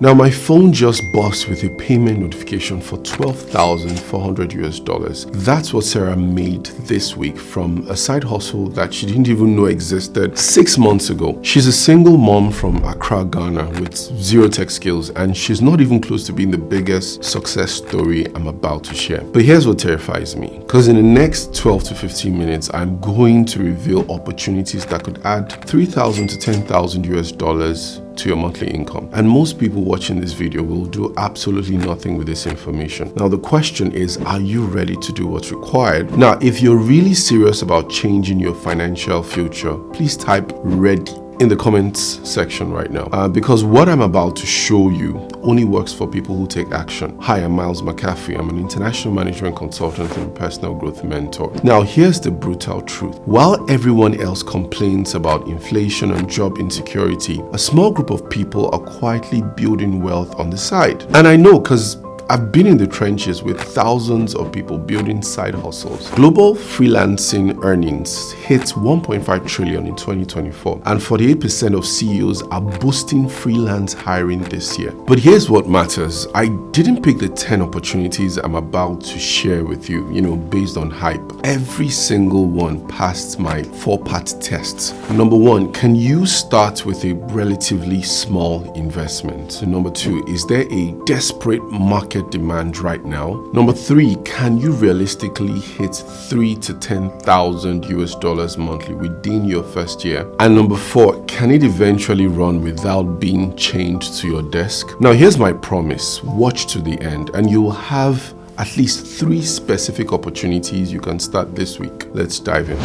Now my phone just buzzed with a payment notification for $12,400. That's what Sarah made this week from a side hustle that she didn't even know existed 6 months ago. She's a single mom from Accra, Ghana with zero tech skills, and she's not even close to being the biggest success story I'm about to share. But here's what terrifies me, because in the next 12 to 15 minutes, I'm going to reveal opportunities that could add $3,000 to $10,000 to your monthly income. And most people watching this video will do absolutely nothing with this information. Now the question is, are you ready to do what's required? Now, if you're really serious about changing your financial future, please type ready in the comments section right now, because what I'm about to show you only works for people who take action. Hi, I'm Myles Makafui. I'm an international management consultant and personal growth mentor. Now, here's the brutal truth. While everyone else complains about inflation and job insecurity, a small group of people are quietly building wealth on the side. And I know, because I've been in the trenches with thousands of people building side hustles. Global freelancing earnings hit 1.5 trillion in 2024, and 48% of CEOs are boosting freelance hiring this year. But here's what matters. I didn't pick the 10 opportunities I'm about to share with you, based on hype. Every single one passed my 4-part test. Number 1, can you start with a relatively small investment? So number 2, is there a desperate market demand right now? Number 3, can you realistically hit $3,000 to $10,000 monthly within your first year? And number 4, can it eventually run without being chained to your desk? Now here's my promise. Watch to the end and you will have at least 3 specific opportunities you can start this week. Let's dive in.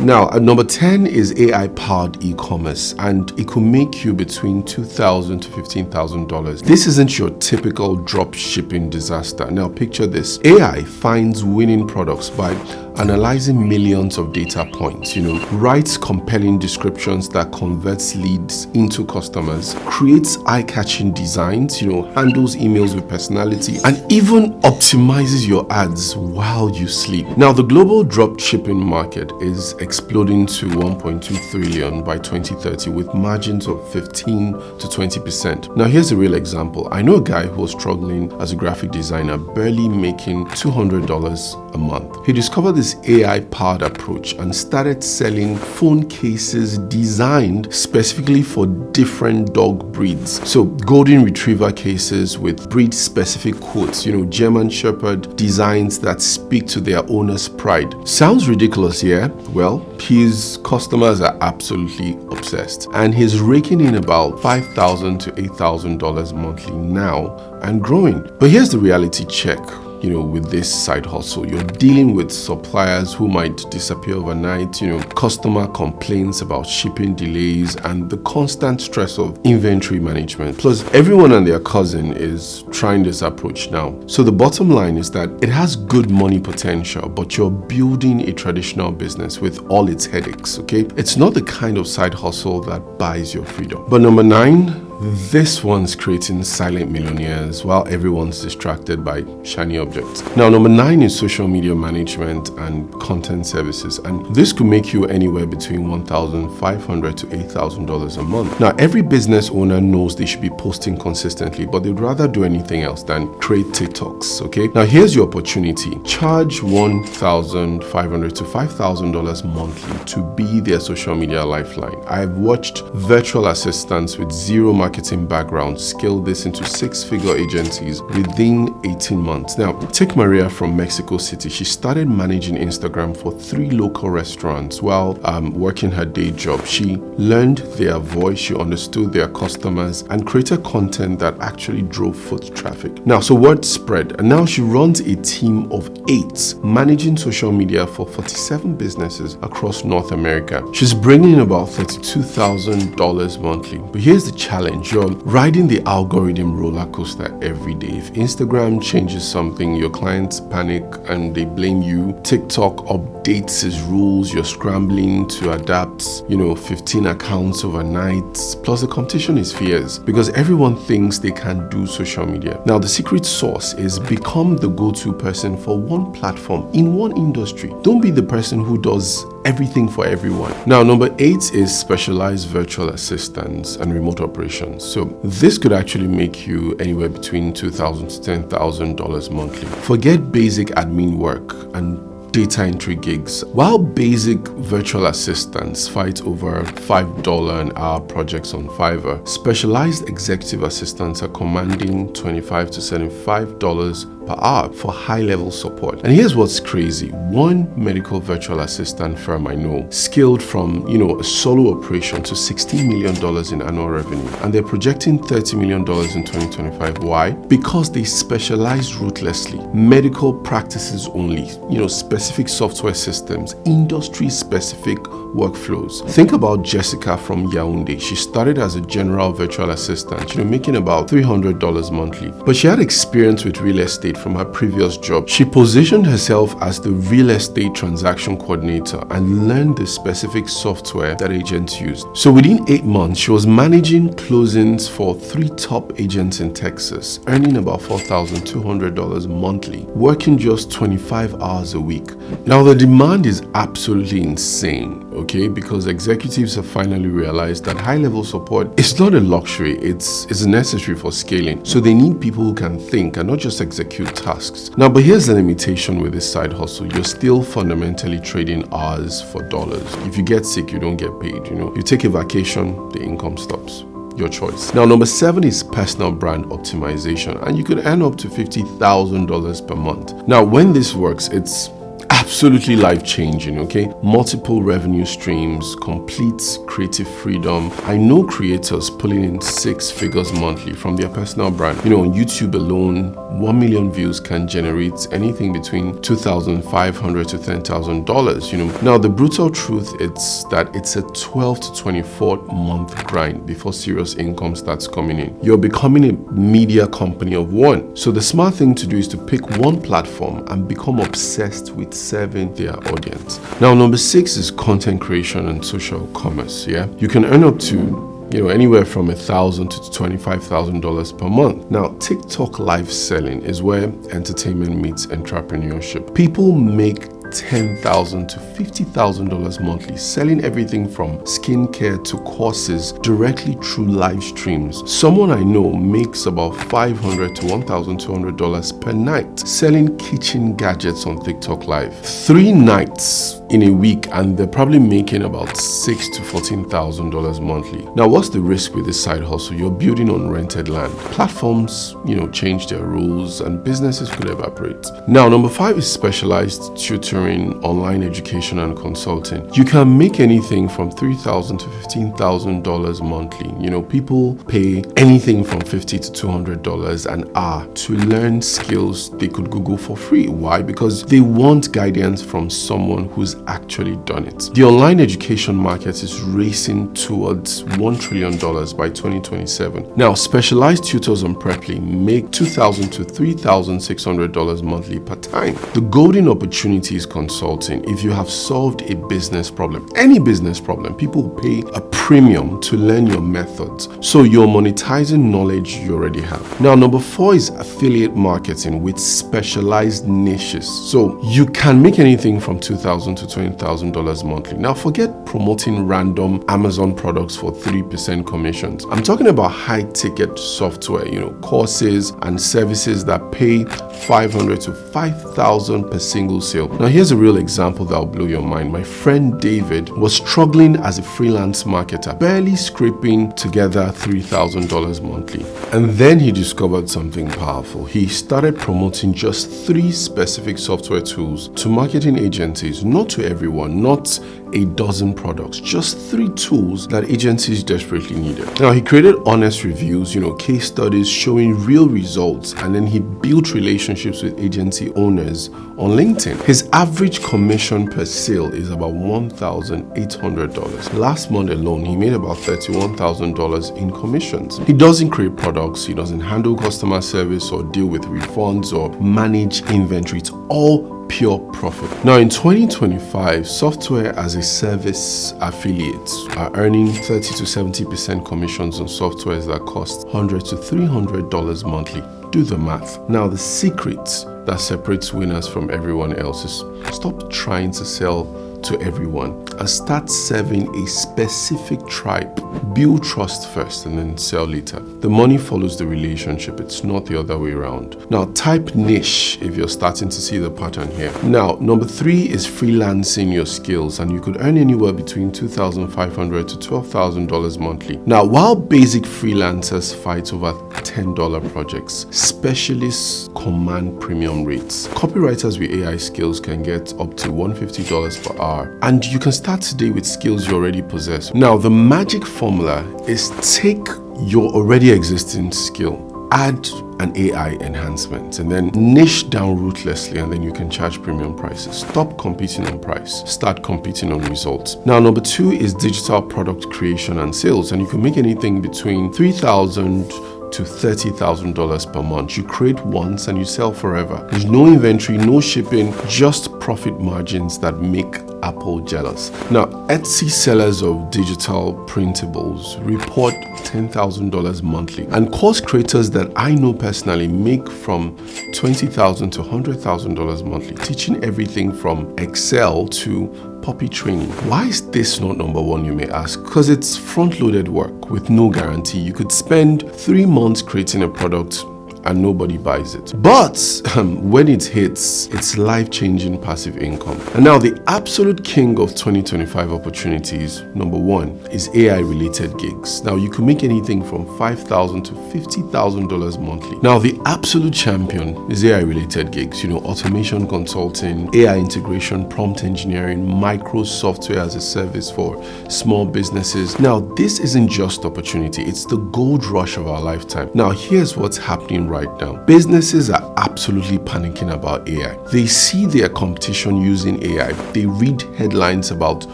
Now, number 10 is AI-powered e-commerce, and it could make you between $2,000 to $15,000. This isn't your typical drop shipping disaster. Now, picture this. AI finds winning products by analyzing millions of data points, writes compelling descriptions that converts leads into customers, creates eye-catching designs, handles emails with personality, and even optimizes your ads while you sleep. Now, the global drop shipping market is exploding to 1.2 trillion by 2030 with margins of 15 to 20%. Now, here's a real example. I know a guy who was struggling as a graphic designer, barely making $200 a month. He discovered this AI-powered approach and started selling phone cases designed specifically for different dog breeds. So golden retriever cases with breed-specific quotes, German Shepherd designs that speak to their owner's pride. Sounds ridiculous, yeah? Well, his customers are absolutely obsessed, and he's raking in about $5,000 to $8,000 monthly now and growing. But here's the reality check. With this side hustle, you're dealing with suppliers who might disappear overnight, customer complaints about shipping delays, and the constant stress of inventory management. Plus, everyone and their cousin is trying this approach now. So the bottom line is that it has good money potential, but you're building a traditional business with all its headaches, okay? It's not the kind of side hustle that buys your freedom. But number 9, this one's creating silent millionaires while everyone's distracted by shiny objects. Now, number 9 is social media management and content services, and this could make you anywhere between $1,500 to $8,000 a month. Now, every business owner knows they should be posting consistently, but they'd rather do anything else than create TikToks, okay? Now, here's your opportunity. Charge $1,500 to $5,000 monthly to be their social media lifeline. I've watched virtual assistants with zero marketing background scale this into 6-figure agencies within 18 months. Now, take Maria from Mexico City. She started managing Instagram for 3 local restaurants while working her day job. She learned their voice, she understood their customers, and created content that actually drove foot traffic. Now, so word spread, and now she runs a team of 8 managing social media for 47 businesses across North America. She's bringing in about $32,000 monthly. But here's the challenge. You're riding the algorithm roller coaster every day. If Instagram changes something, your clients panic and they blame you. TikTok updates its rules, you're scrambling to adapt, 15 accounts overnight. Plus the competition is fierce because everyone thinks they can do social media. Now, the secret sauce is become the go-to person for one platform in one industry. Don't be the person who does everything for everyone. Now, number 8 is specialized virtual assistants and remote operations. So this could actually make you anywhere between $2,000 to $10,000 monthly. Forget basic admin work and data entry gigs. While basic virtual assistants fight over $5 an hour projects on Fiverr, specialized executive assistants are commanding $25 to $75 per hour for high-level support. And here's what's crazy. One medical virtual assistant firm I know scaled from, a solo operation to $16 million in annual revenue, and they're projecting $30 million in 2025. Why? Because they specialize ruthlessly. Medical practices only, specific software systems, industry-specific workflows. Think about Jessica from Yaoundé. She started as a general virtual assistant, making about $300 monthly. But she had experience with real estate from her previous job. She positioned herself as the real estate transaction coordinator and learned the specific software that agents used. So within 8 months, she was managing closings for 3 top agents in Texas, earning about $4,200 monthly, working just 25 hours a week. Now, the demand is absolutely insane, okay? Because executives have finally realized that high-level support is not a luxury, it's necessary for scaling. So they need people who can think and not just execute tasks. Now, but here's the limitation with this side hustle. You're still fundamentally trading hours for dollars. If you get sick, you don't get paid, You take a vacation, the income stops. Your choice. Now, number 7 is personal brand optimization, and you could earn up to $50,000 per month. Now, when this works, it's absolutely life-changing, okay? Multiple revenue streams, complete creative freedom. I know creators pulling in 6 figures monthly from their personal brand. On YouTube alone, 1 million views can generate anything between $2,500 to $10,000, Now, the brutal truth is that it's a 12 to 24 month grind before serious income starts coming in. You're becoming a media company of one. So the smart thing to do is to pick one platform and become obsessed with serving their audience. Now, number 6 is content creation and social commerce. Yeah, you can earn up to anywhere from $1,000 to $25,000 per month. Now, TikTok live selling is where entertainment meets entrepreneurship. People make $10,000 to $50,000 monthly, selling everything from skincare to courses directly through live streams. Someone I know makes about $500 to $1,200 per night, selling kitchen gadgets on TikTok Live. 3 nights in a week, and they're probably making about $6,000 to $14,000 monthly. Now, what's the risk with this side hustle? You're building on rented land. Platforms, change their rules, and businesses could evaporate. Now, number 5 is specialized tutoring, online education, and consulting. You can make anything from $3,000 to $15,000 monthly. People pay anything from $50 to $200 an hour to learn skills they could Google for free. Why? Because they want guidance from someone who's actually done it. The online education market is racing towards $1 trillion by 2027. Now, specialized tutors on Preply make $2,000 to $3,600 monthly per time. The golden opportunity is consulting. If you have solved a business problem, any business problem, people pay a premium to learn your methods. So you're monetizing knowledge you already have. Now, number 4 is affiliate marketing with specialized niches. So you can make anything from $2,000 to $20,000 monthly. Now, forget promoting random Amazon products for 3% commissions. I'm talking about high-ticket software, courses and services that pay $500 to $5,000 per single sale. Now, here's a real example that will blow your mind. My friend David was struggling as a freelance marketer, barely scraping together $3,000 monthly. And then he discovered something powerful. He started promoting just 3 specific software tools to marketing agencies, not to everyone, not a dozen products, just 3 tools that agencies desperately needed. Now, he created honest reviews, case studies showing real results, and then he built relationships with agency owners on LinkedIn. His average commission per sale is about $1,800. Last month alone, he made about $31,000 in commissions. He doesn't create products, he doesn't handle customer service or deal with refunds or manage inventory. It's all pure profit. Now, in 2025, software as a service affiliates are earning 30 to 70% commissions on softwares that cost $100 to $300 monthly. Do the math. Now, the secret that separates winners from everyone else is stop trying to sell to everyone and start serving a specific tribe. Build trust first and then sell later. The money follows the relationship. It's not the other way around. Now, type niche if you're starting to see the pattern here. Now, number 3 is freelancing your skills, and you could earn anywhere between $2,500 to $12,000 monthly. Now, while basic freelancers fight over $10 projects, specialists command premium rates. Copywriters with AI skills can get up to $150 per hour, and you can start today with skills you already possess. Now, the magic formula is take your already existing skill, add an AI enhancement, and then niche down ruthlessly, and then you can charge premium prices. Stop competing on price, start competing on results. Now, number 2 is digital product creation and sales, and you can make anything between $3,000 to $30,000 per month. You create once and you sell forever. There's no inventory, no shipping, just profit margins that make Apple jealous. Now, Etsy sellers of digital printables report $10,000 monthly, and course creators that I know personally make from $20,000 to $100,000 monthly, teaching everything from Excel to puppy training. Why is this not number 1, you may ask? Because it's front-loaded work with no guarantee. You could spend 3 months creating a product and nobody buys it. But when it hits, it's life-changing passive income. And now the absolute king of 2025 opportunities, number 1, is AI-related gigs. Now you can make anything from $5,000 to $50,000 monthly. Now the absolute champion is AI-related gigs. Automation consulting, AI integration, prompt engineering, micro software as a service for small businesses. Now this isn't just opportunity, it's the gold rush of our lifetime. Now here's what's happening right now. Businesses are absolutely panicking about AI. They see their competition using AI. They read headlines about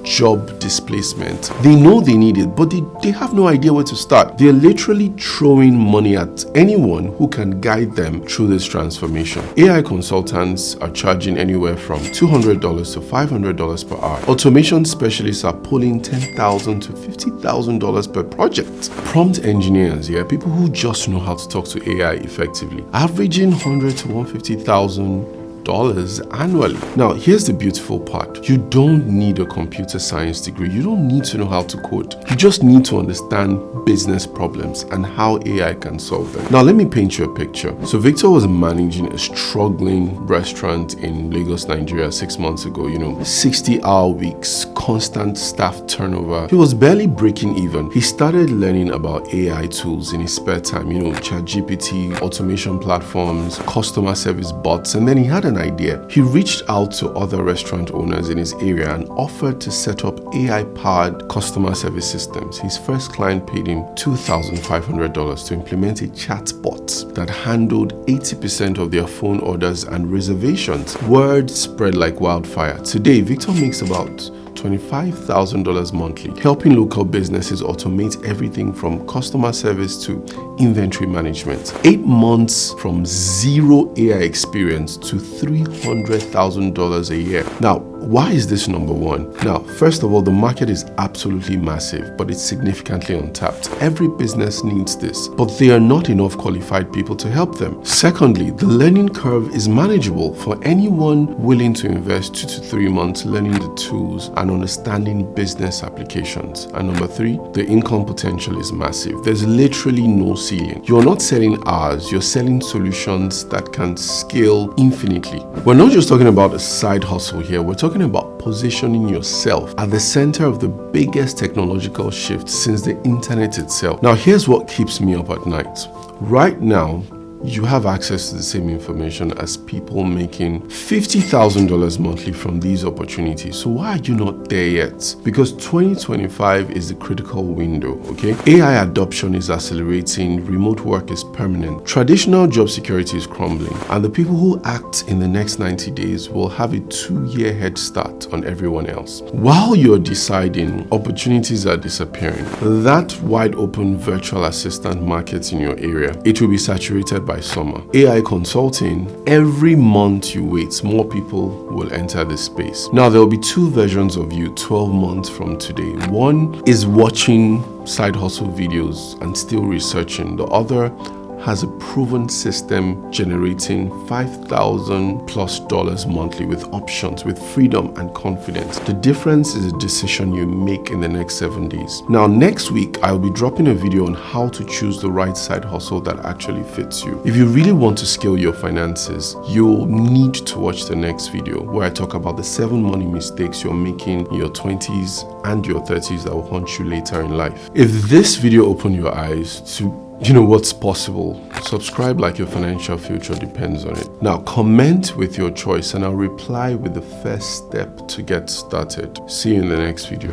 job displacement. They know they need it, but they have no idea where to start. They're literally throwing money at anyone who can guide them through this transformation. AI consultants are charging anywhere from $200 to $500 per hour. Automation specialists are pulling $10,000 to $50,000 per project. Prompt engineers, people who just know how to talk to AI effectively, averaging $100,000 to $150,000 annually. Now, here's the beautiful part. You don't need a computer science degree. You don't need to know how to code. You just need to understand business problems and how AI can solve them. Now, let me paint you a picture. So Victor was managing a struggling restaurant in Lagos, Nigeria 6 months ago. 60-hour weeks, constant staff turnover. He was barely breaking even. He started learning about AI tools in his spare time, ChatGPT, automation platforms, customer service bots, and then he had an idea. He reached out to other restaurant owners in his area and offered to set up AI-powered customer service systems. His first client paid him $2,500 to implement a chatbot that handled 80% of their phone orders and reservations. Word spread like wildfire. Today, Victor makes about $25,000 monthly, helping local businesses automate everything from customer service to inventory management. 8 months from zero AI experience to $300,000 a year. Now, why is this number 1? Now, first of all, the market is absolutely massive, but it's significantly untapped. Every business needs this, but there are not enough qualified people to help them. Secondly, the learning curve is manageable for anyone willing to invest 2 to 3 months learning the tools and understanding business applications. And number 3, the income potential is massive. There's literally no ceiling. You're not selling hours, you're selling solutions that can scale infinitely. We're not just talking about a side hustle here, we're talking about positioning yourself at the center of the biggest technological shift since the internet itself. Now, here's what keeps me up at night. Right now, you have access to the same information as people making $50,000 monthly from these opportunities. So why are you not there yet? Because 2025 is the critical window, okay? AI adoption is accelerating, remote work is permanent, traditional job security is crumbling, and the people who act in the next 90 days will have a 2-year head start on everyone else. While you're deciding, opportunities are disappearing. That wide open virtual assistant market in your area, it will be saturated by summer. AI consulting, every month you wait, more people will enter this space. Now, there will be 2 versions of you 12 months from today. One is watching side hustle videos and still researching. The other has a proven system generating $5,000+ monthly with options, with freedom and confidence. The difference is a decision you make in the next 7 days. Now, next week, I'll be dropping a video on how to choose the right side hustle that actually fits you. If you really want to scale your finances, you'll need to watch the next video where I talk about the 7 money mistakes you're making in your 20s and your 30s that will haunt you later in life. If this video opened your eyes to what's possible, subscribe like your financial future depends on it. Now, comment with your choice and I'll reply with the first step to get started. See you in the next video.